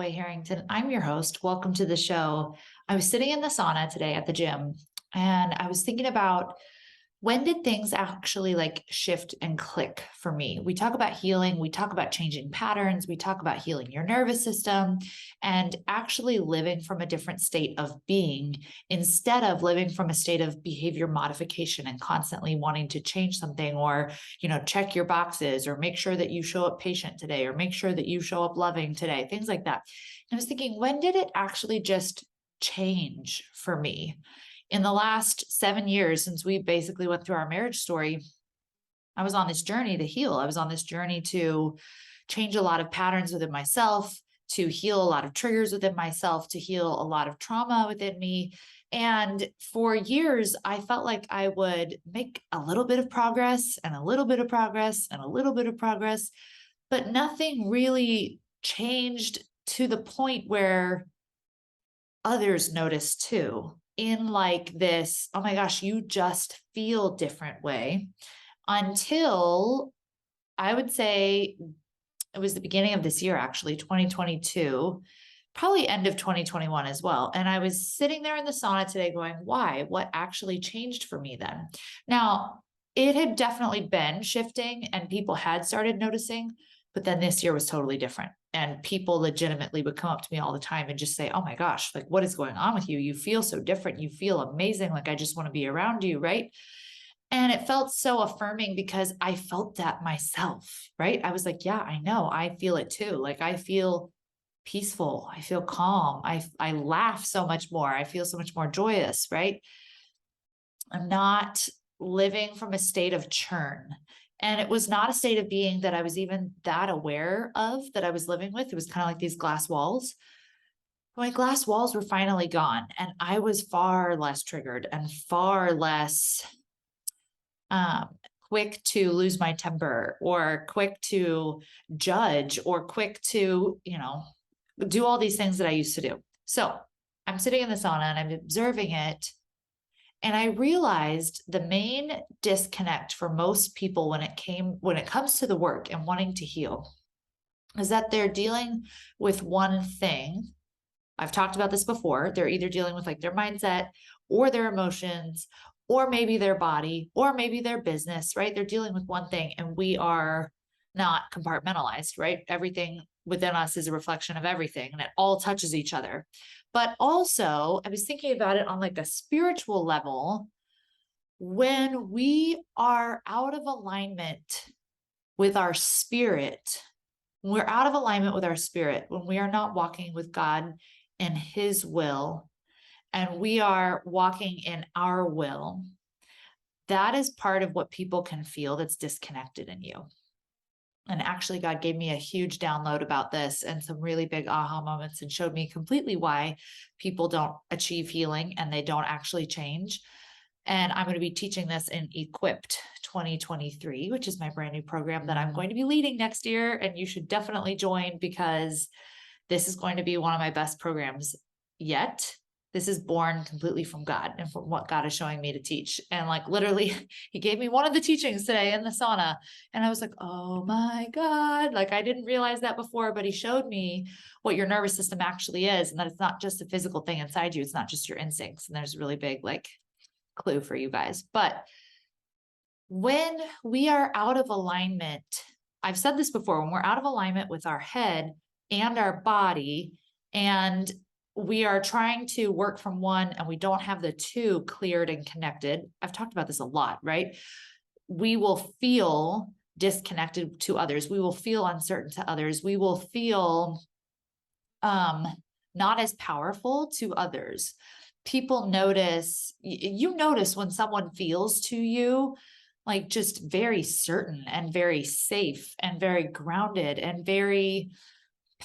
Joy Harrington. I'm your host. Welcome to the show. I was sitting in the sauna today at the gym and I was thinking about when did things actually like shift and click for me? We talk about healing, we talk about changing patterns, we talk about healing your nervous system and actually living from a different state of being instead of living from a state of behavior modification and constantly wanting to change something or, check your boxes or make sure that you show up patient today or make sure that you show up loving today, things like that. And I was thinking, when did it actually just change for me? In the last 7 years, since we basically went through our marriage story, I was on this journey to heal. I was on this journey to change a lot of patterns within myself, to heal a lot of triggers within myself, to heal a lot of trauma within me. And for years, I felt like I would make a little bit of progress and a little bit of progress and a little bit of progress, but nothing really changed to the point where others noticed too. In like this, oh my gosh, you just feel different way, until I would say it was the beginning of this year, actually, 2022, probably end of 2021 as well. And I was sitting there in the sauna today going, why? What actually changed for me then? Now, it had definitely been shifting and people had started noticing, but then this year was totally different. And people legitimately would come up to me all the time and just say, oh my gosh, like, what is going on with you? You feel so different. You feel amazing. Like, I just want to be around you. Right. And it felt so affirming because I felt that myself. Right. I was like, yeah, I know. I feel it too. Like, I feel peaceful. I feel calm. I laugh so much more. I feel so much more joyous. Right. I'm not living from a state of churn. And it was not a state of being that I was even that aware of that I was living with. It was kind of like these glass walls. My glass walls were finally gone. And I was far less triggered and far less quick to lose my temper or quick to judge or quick to, do all these things that I used to do. So I'm sitting in the sauna and I'm observing it. And I realized the main disconnect for most people when it comes to the work and wanting to heal is that they're dealing with one thing. I've talked about this before. They're either dealing with like their mindset or their emotions, or maybe their body, or maybe their business, right? They're dealing with one thing and we are not compartmentalized, right? Everything within us is a reflection of everything and it all touches each other. But also, I was thinking about it on like a spiritual level. When we are out of alignment with our spirit, when we're out of alignment with our spirit, when we are not walking with God and His will, and we are walking in our will, that is part of what people can feel that's disconnected in you. And actually, God gave me a huge download about this and some really big aha moments and showed me completely why people don't achieve healing and they don't actually change. And I'm going to be teaching this in Equipped 2023, which is my brand new program that I'm going to be leading next year. And you should definitely join because this is going to be one of my best programs yet. This is born completely from God and from what God is showing me to teach. And like literally, He gave me one of the teachings today in the sauna. And I was like, oh my God, like I didn't realize that before, but He showed me what your nervous system actually is and that it's not just a physical thing inside you. It's not just your instincts. And there's a really big like clue for you guys. But when we are out of alignment, I've said this before, when we're out of alignment with our head and our body, and we are trying to work from one and we don't have the two cleared and connected. I've talked about this a lot, right? We will feel disconnected to others. We will feel uncertain to others. We will feel not as powerful to others. People notice, you notice when someone feels to you like just very certain and very safe and very grounded and very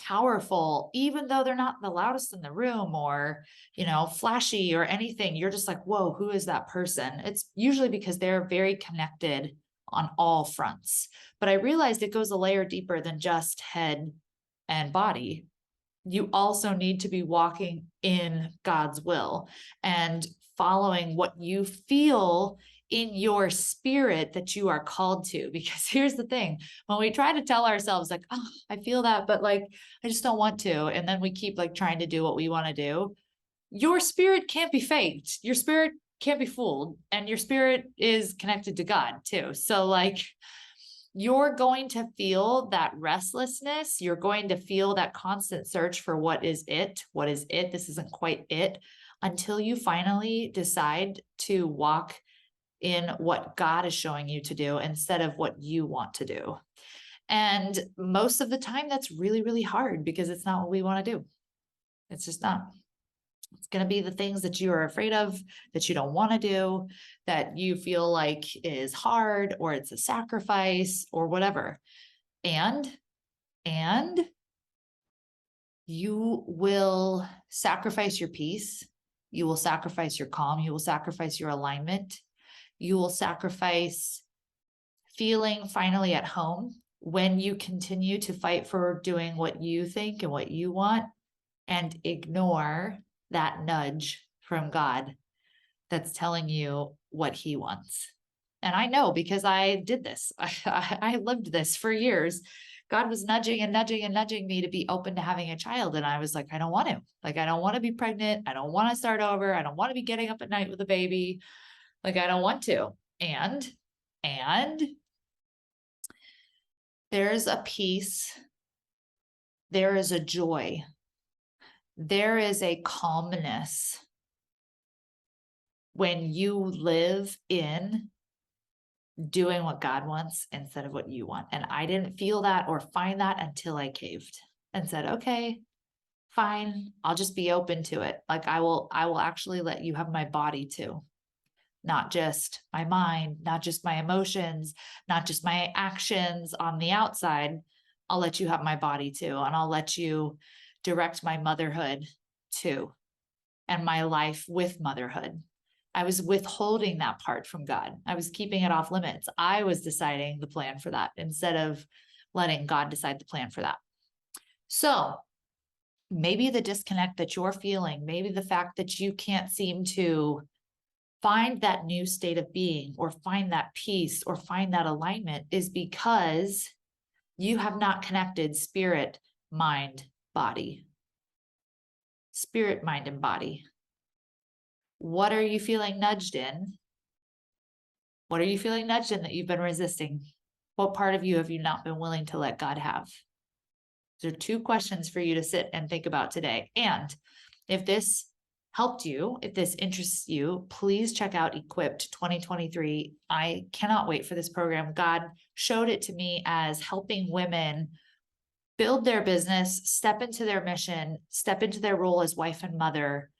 powerful, even though they're not the loudest in the room or, flashy or anything. You're just like, whoa, who is that person? It's usually because they're very connected on all fronts. But I realized it goes a layer deeper than just head and body. You also need to be walking in God's will and following what you feel in your spirit that you are called to. Because here's the thing, when we try to tell ourselves like, oh, I feel that, but like, I just don't want to. And then we keep like trying to do what we want to do. Your spirit can't be faked. Your spirit can't be fooled. And your spirit is connected to God too. So like, you're going to feel that restlessness. You're going to feel that constant search for what is it? What is it? This isn't quite it, until you finally decide to walk in what God is showing you to do instead of what you want to do. And most of the time, that's really, really hard because it's not what we want to do. It's just not. It's going to be the things that you are afraid of, that you don't want to do, that you feel like is hard, or it's a sacrifice or whatever. And you will sacrifice your peace. You will sacrifice your calm. You will sacrifice your alignment. You will sacrifice feeling finally at home when you continue to fight for doing what you think and what you want and ignore that nudge from God that's telling you what he wants. And I know because I did this. I lived this for years. God was nudging and nudging and nudging me to be open to having a child. And I was like, I don't want to. Like, I don't want to be pregnant. I don't want to start over. I don't want to be getting up at night with a baby. Like, I don't want to. And there's a peace. There is a joy. There is a calmness when you live in doing what God wants instead of what you want. And I didn't feel that or find that until I caved and said, okay, fine. I'll just be open to it. Like I will actually let you have my body too. Not just my mind, not just my emotions, not just my actions on the outside. I'll let you have my body too. And I'll let you direct my motherhood too. And my life with motherhood. I was withholding that part from God. I was keeping it off limits. I was deciding the plan for that instead of letting God decide the plan for that. So maybe the disconnect that you're feeling, maybe the fact that you can't seem to find that new state of being or find that peace or find that alignment is because you have not connected spirit, mind, body. Spirit, mind, and body. What are you feeling nudged in? What are you feeling nudged in that you've been resisting? What part of you have you not been willing to let God have? These are 2 questions for you to sit and think about today. And if this helped you, if this interests you, please check out Equipped 2023. I cannot wait for this program. God showed it to me as helping women build their business, step into their mission, step into their role as wife and mother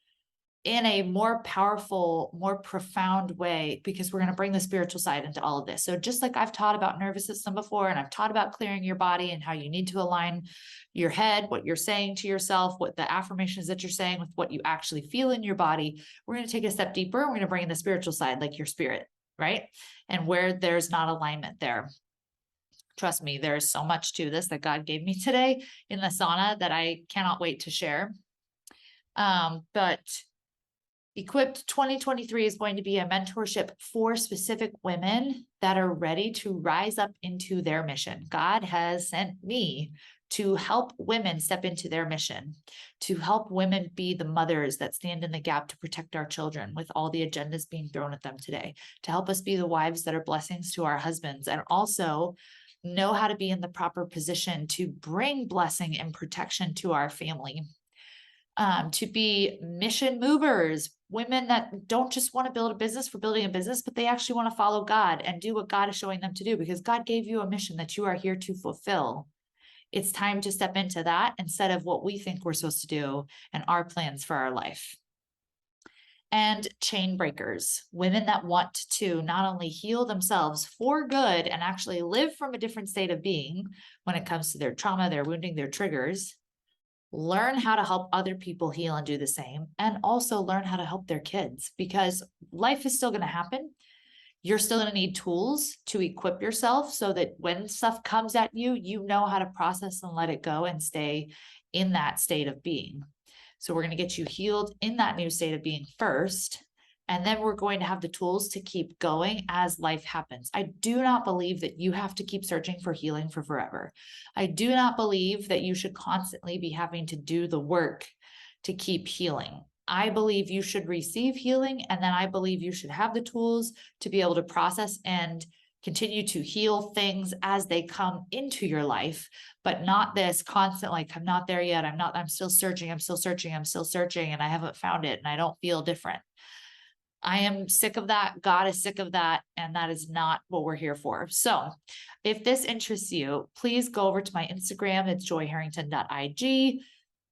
in a more powerful, more profound way, because we're going to bring the spiritual side into all of this. So just like I've taught about nervous system before, and I've taught about clearing your body and how you need to align your head, what you're saying to yourself, what the affirmations that you're saying with what you actually feel in your body, we're going to take a step deeper. We're going to bring in the spiritual side, like your spirit, right? And where there's not alignment there. Trust me, there's so much to this that God gave me today in the sauna that I cannot wait to share. But Equipped 2023 is going to be a mentorship for specific women that are ready to rise up into their mission. God has sent me to help women step into their mission, to help women be the mothers that stand in the gap to protect our children with all the agendas being thrown at them today, to help us be the wives that are blessings to our husbands, and also know how to be in the proper position to bring blessing and protection to our family. To be mission movers, women that don't just want to build a business for building a business, but they actually want to follow God and do what God is showing them to do, because God gave you a mission that you are here to fulfill. It's time to step into that instead of what we think we're supposed to do and our plans for our life. And chain breakers, women that want to not only heal themselves for good and actually live from a different state of being when it comes to their trauma, their wounding, their triggers, learn how to help other people heal and do the same, and also learn how to help their kids, because life is still going to happen. You're still going to need tools to equip yourself so that when stuff comes at you, you know how to process and let it go and stay in that state of being. So we're going to get you healed in that new state of being first, And then we're going to have the tools to keep going as life happens. I do not believe that you have to keep searching for healing for forever. I do not believe that you should constantly be having to do the work to keep healing. I believe you should receive healing, and then I believe you should have the tools to be able to process and continue to heal things as they come into your life, but not this constant, like, I'm not there yet. I'm still searching. I'm still searching. I'm still searching, and I haven't found it, and I don't feel different. I am sick of that. God is sick of that. And that is not what we're here for. So if this interests you, please go over to my Instagram. It's joyharrington.ig.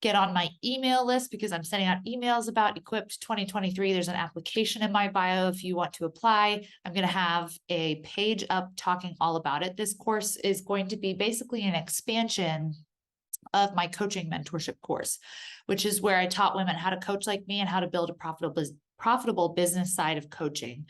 Get on my email list because I'm sending out emails about Equipped 2023. There's an application in my bio if you want to apply. I'm going to have a page up talking all about it. This course is going to be basically an expansion of my coaching mentorship course, which is where I taught women how to coach like me and how to build a profitable business side of coaching.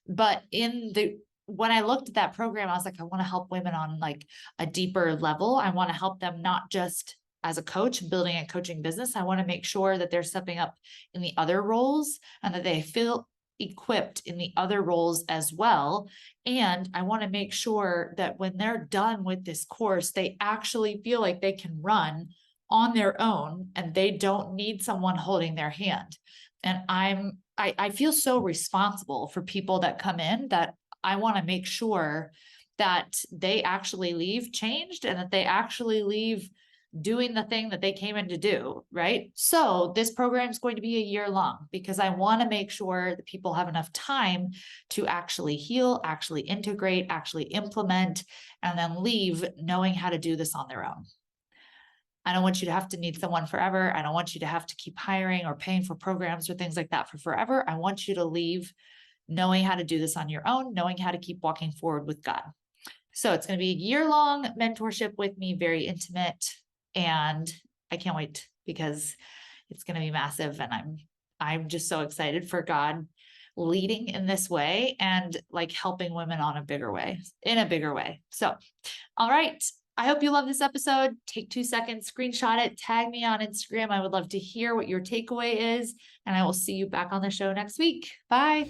But when I looked at that program, I was like, I want to help women on like a deeper level. I want to help them not just as a coach building a coaching business. I want to make sure that they're stepping up in the other roles and that they feel equipped in the other roles as well. And I want to make sure that when they're done with this course, they actually feel like they can run on their own and they don't need someone holding their hand. And I feel so responsible for people that come in that I want to make sure that they actually leave changed and that they actually leave doing the thing that they came in to do, right? So this program is going to be a year long because I want to make sure that people have enough time to actually heal, actually integrate, actually implement, and then leave knowing how to do this on their own. I don't want you to have to need someone forever. I don't want you to have to keep hiring or paying for programs or things like that for forever. I want you to leave knowing how to do this on your own, knowing how to keep walking forward with God. So it's going to be a year-long mentorship with me, very intimate. And I can't wait because it's going to be massive. And I'm just so excited for God leading in this way and like helping women in a bigger way. So, all right. I hope you love this episode. Take 2 seconds, screenshot it, tag me on Instagram. I would love to hear what your takeaway is. And I will see you back on the show next week. Bye.